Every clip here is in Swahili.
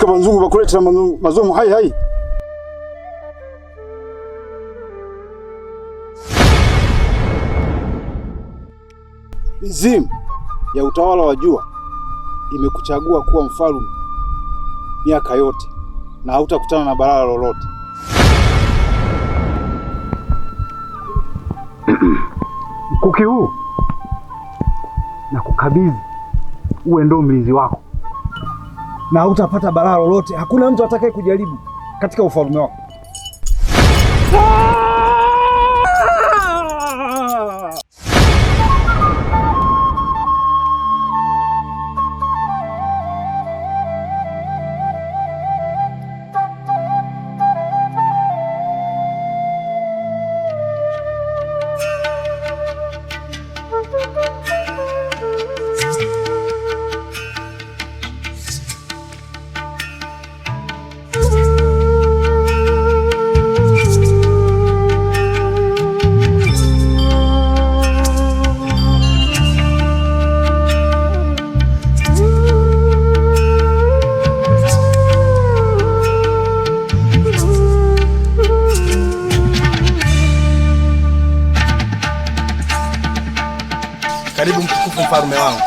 katika manzungu bakuleta mazomo hai. Mizimu ya utawala wa jua imekuchagua kuwa mfalme miaka yote na hautakutana na balaa lolote. Mkuki huu na kukabidhi uwe ndo mlinzi wako na hautapata balaa lolote. Hakuna mtu atakaye kujaribu katika ufalme wako. Karibu mtukufu mfalme wangu.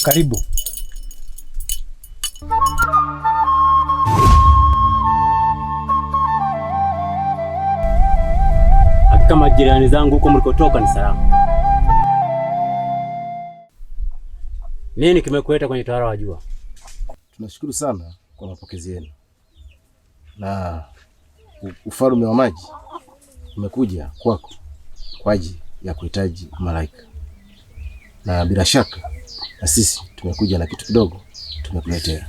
Karibu. Hakika majirani zangu huko mlikotoka ni salama. Nini kimekuleta kwenye utawala wa jua? Tunashukuru sana kwa mapokezi yenu. Na ufalme wa maji umekuja kwako kwa ajili ya kuhitaji malaika. Na bila shaka na sisi tumekuja na kitu kidogo tumekuletea.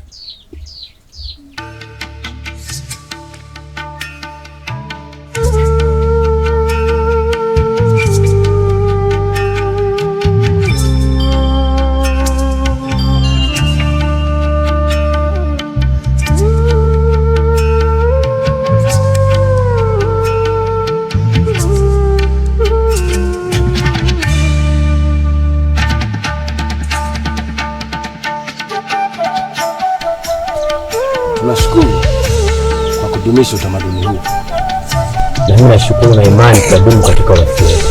Tunashukuru kwa kudumisha utamaduni huu. Na mimi nashukuru na imani tutadumu katika urafiki wetu.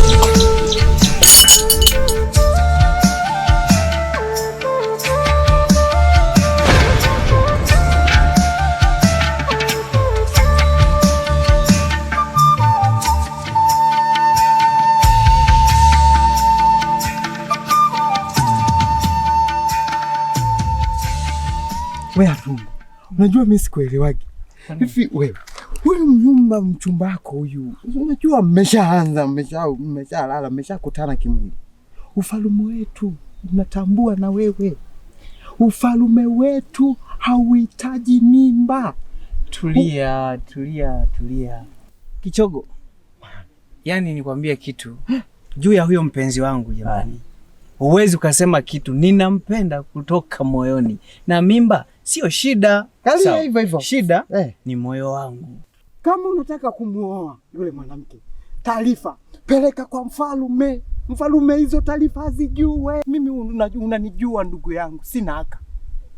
Wewe tu. Unajua mimi sikuelewagi. Hivi wewe mchumba wako huyu. Unajua mmeshalala, mmeshakutana kimwili. Ufalme wetu unatambua na wewe. Ufalme wetu hauhitaji mimba. Tulia. Kichogo. Yaani nikwambia kitu juu ya huyo mpenzi wangu jamani. Huwezi ukasema kitu, ninampenda kutoka moyoni. Na mimba sio shida. Kali hivyo. Shida ni moyo wangu. Kama unataka kumuoa yule mwanamke, taarifa peleka kwa mfalme. Mfalme hizo taarifa azijue. Mimi unanijua ndugu yangu,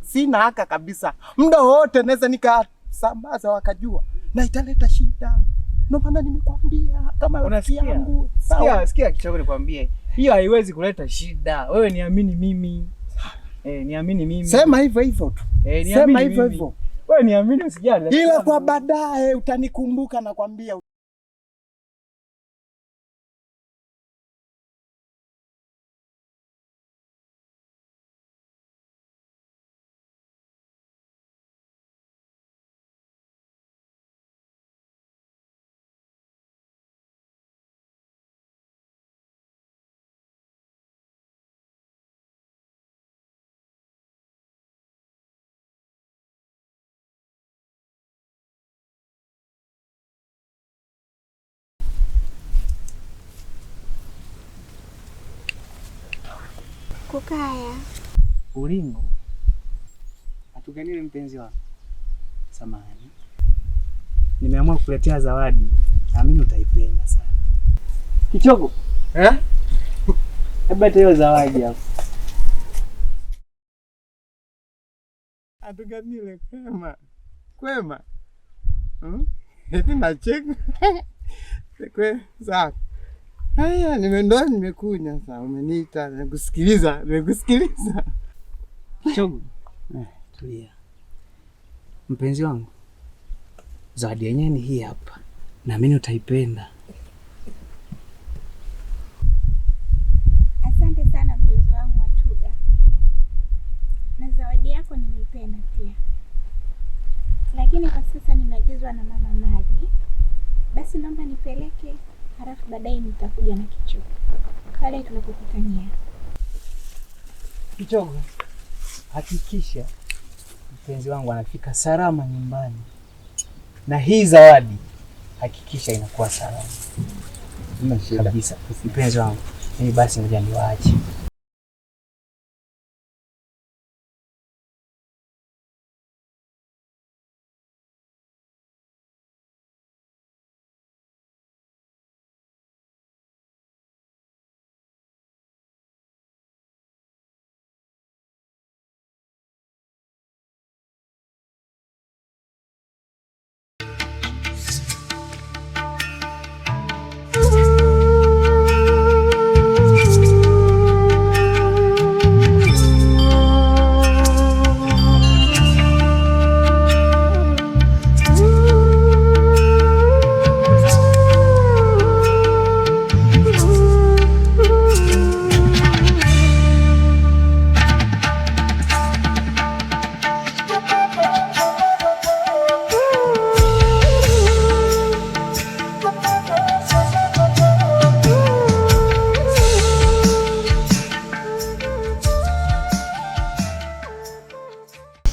sina haka kabisa. Muda wote naweza nikasambaza wakajua na italeta shida. Ndio maana nimekwambia kama rafiki yangu. Sikia Kichogo, nikwambie. Hiyo haiwezi kuleta shida. Wewe niamini mimi. Niamini mimi. Sema hivyo tu. Sema hivyo. Wewe niamini usijali. Ila kwa baadaye utanikumbuka na kwambia Kukaya. Ulingo. Atuganile mpenzi wako. Samahani. Nimeamua kukuletea zawadi. Naamini utaipenda sana. Kichogo. Hebu hiyo zawadi hapo. Atuganile kwema. Kwema. Eti nacheka. Sawa. Haya, nimekunya sasa. Umeniita, nimekusikiliza. Kichogo. Tulia. Mpenzi wangu. Zawadi yenyewe ni hii hapa. Naamini utaipenda. Asante sana mpenzi wangu Atuga. Na zawadi yako nimeipenda pia. Lakini kwa sasa nimeagizwa na mama Maji. Basi naomba nipeleke, halafu baadaye nitakuja na Kichogo. Pale tunapokutania. Kichogo. Hakikisha mpenzi wangu anafika salama nyumbani. Na hii zawadi hakikisha inakuwa salama. Kabisa. Mpenzi wangu, mimi basi ngoja niwaache.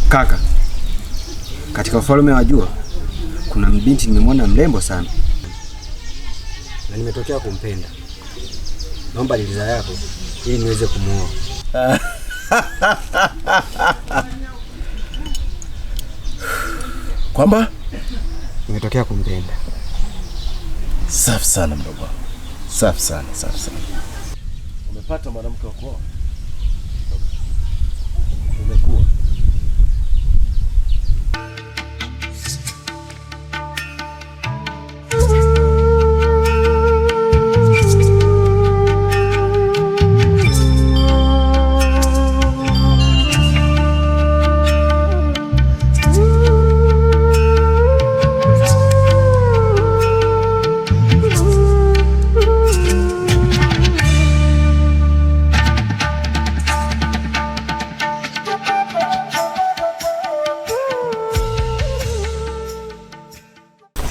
Kaka, katika ufalme wa jua kuna mbinti nimemwona mrembo sana na nimetokea kumpenda. Naomba liza yako ili niweze kumuoa. Kwamba nimetokea kumpenda. Safi sana mdogo wangu. Safi sana. Umepata mwanamke wa kuoa? Umekuwa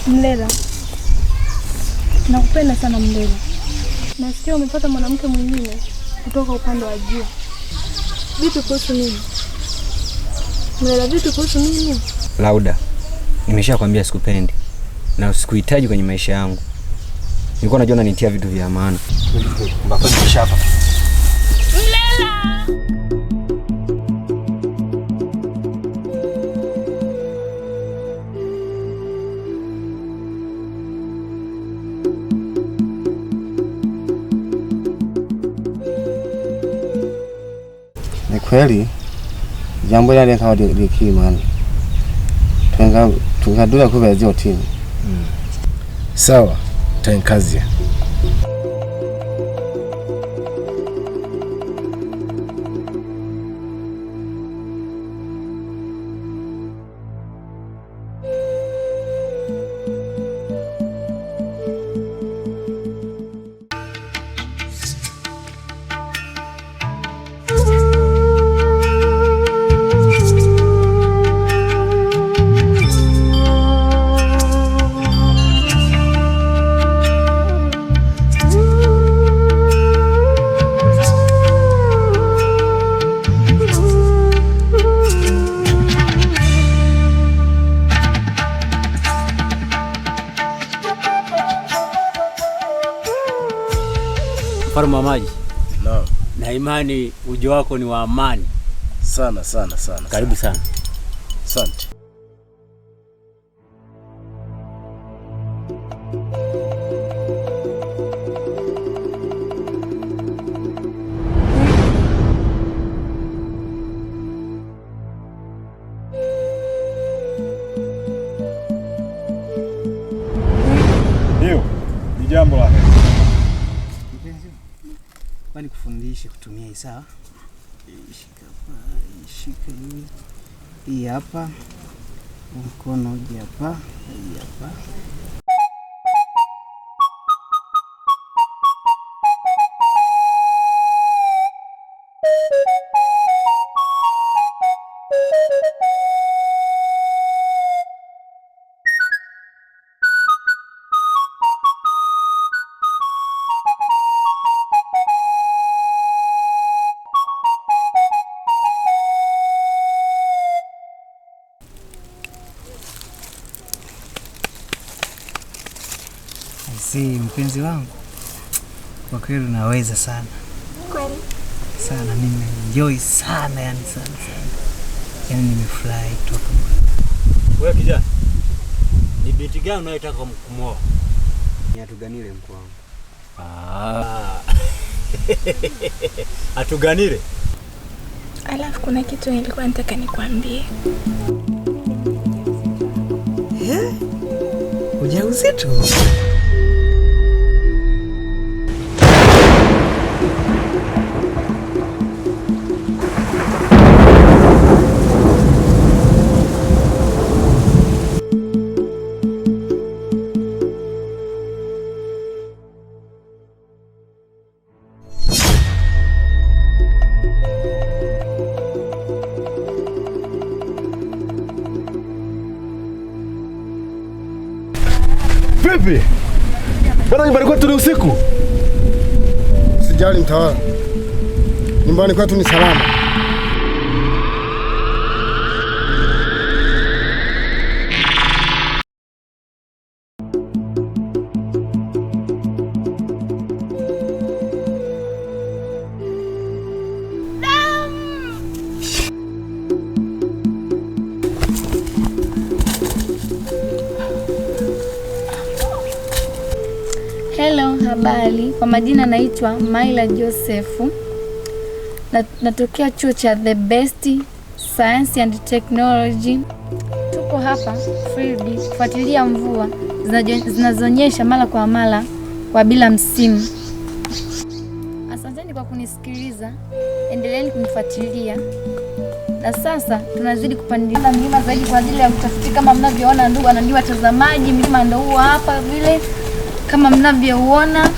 Mlela, nakupenda sana Mlela. Nasikia umepata mwanamke mwingine kutoka upande wa juu. Vipi kuhusu nini? Mlela, vipi kuhusu nini? Lauda, nimeshakwambia sikupendi na sikuhitaji kwenye maisha yangu. Nilikuwa najua unanitia vitu vya maana. Mbona nimeshapa? Mlela! ni kweli jambo lile kama likimana. Tungadula kubezio timu. Sawa, tankazia. Mfalme wa maji. Naam. Na imani ujio wako ni wa amani. Sana. Karibu sana. Asante. Ndio, ni jambo la heri. Mpenzi, kwani kufundisha kutumia hii sawa? Shika hii hapa. Mkono huu hapa, hii hapa. Mpenzi wangu, kwa kweli unaweza sana. Kweli? Sana, mimi enjoy sana, yani sana. Yani nimefurahi toka. Wewe kijana, ni binti gani unayotaka kumwoa? Ni Atuganile mkuu wangu. Atuganile? Alafu kuna kitu nilikuwa nataka nikwambie. Ujauzito? Vipi? Bwana, nyumbani kwetu ni usiku. Usijali mtawala. Nyumbani kwetu ni salama. Hello, habari. Kwa majina naitwa Maila Josefu. Natokea chuo cha The Best Science and Technology. Tuko hapa field kufuatilia mvua zinazonyesha mara kwa mara kwa bila msimu. Asanteni kwa kunisikiliza. Endeleeni kunifuatilia. Na sasa tunazidi kupanda milima zaidi kwa ajili ya kutafiti kama mnavyoona ndugu na ndugu watazamaji, milima ndio huo hapa vile kama mnavyoona.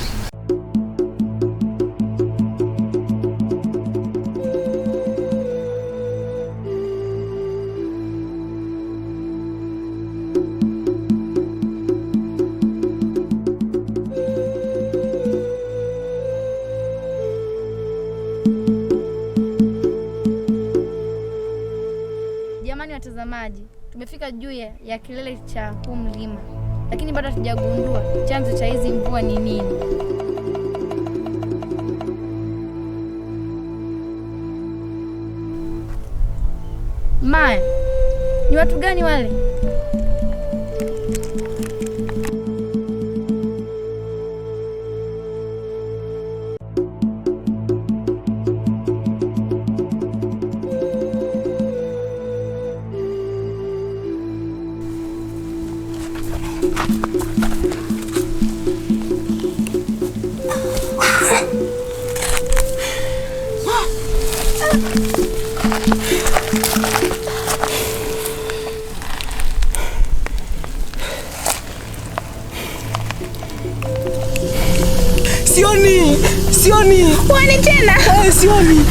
Jamani watazamaji, tumefika juu ya kilele cha huu mlima, lakini bado hatujagundua chanzo cha hizi mvua ni nini. Maya, ni watu gani wale? Sioni. Uone tena. Sioni.